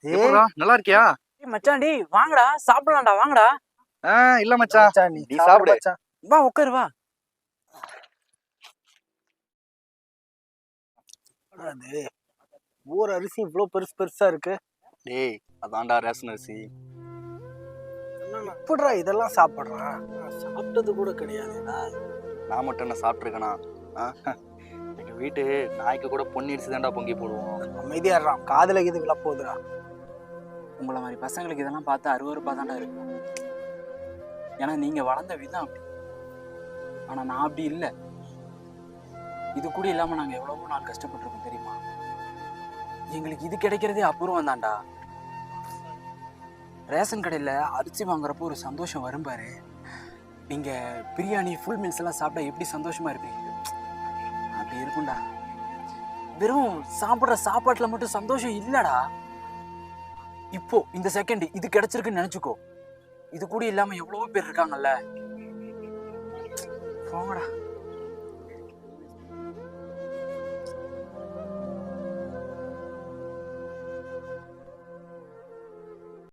எப்படிடா நல்லா இருக்கியா? மச்சான்டி வாங்கடா சாப்பிடலாம்டா வாங்கடா. இல்ல மச்சான், நீ சாப்பிடு. வா உட்காரு வா. அது ஊர் அரிசி இவ்வளோ பெருசு பெருசா இருக்கு. டேய் அதான்டா ரேஷன் அரிசி. எப்படிடா இதெல்லாம் சாப்பிட்றான்? சாப்பிட்டது கூட கிடையாதுடா. நான் மட்டும் என்ன சாப்பிட்ருக்கேனா? எங்க வீட்டு நாய்க்கு கூட பொன்னரிசி தான்டா பொங்கி போடுவோம். அமைதியாடுறான், காதுல இது விழ போகுதுடா. உங்களை மாதிரி பசங்களுக்கு இதெல்லாம் பார்த்து அருவருப்பா தான்டா இருக்கு. ஏன்னா நீங்க வளர்ந்த விதம் அப்படி. ஆனா நான் அப்படி இல்லை. இது கூட இல்லாம நாங்க எவ்வளவோ நாள் கஷ்டப்பட்டிருக்கோம் தெரியுமா? எங்களுக்கு இது கிடைக்கிறதே அபூர்வம் தான்டா. ரேஷன் கடையில் அரிசி வாங்குறப்போ ஒரு சந்தோஷம் வரும் பாரு. நீங்க பிரியாணி ஃபுல் மீல்ஸ் எல்லாம் சாப்பிட்டா எப்படி சந்தோஷமா இருப்பீங்க, அப்படி இருக்கும்டா. வெறும் சாப்பிட்ற சாப்பாட்டுல மட்டும் சந்தோஷம் இல்லடா. இப்போ இந்த செகண்ட் இது கிடைச்சிருக்குன்னு நினைச்சுக்கோ. இது கூட இல்லாம எவ்வளவோ பேர் இருக்காங்கல்ல. போங்கடா.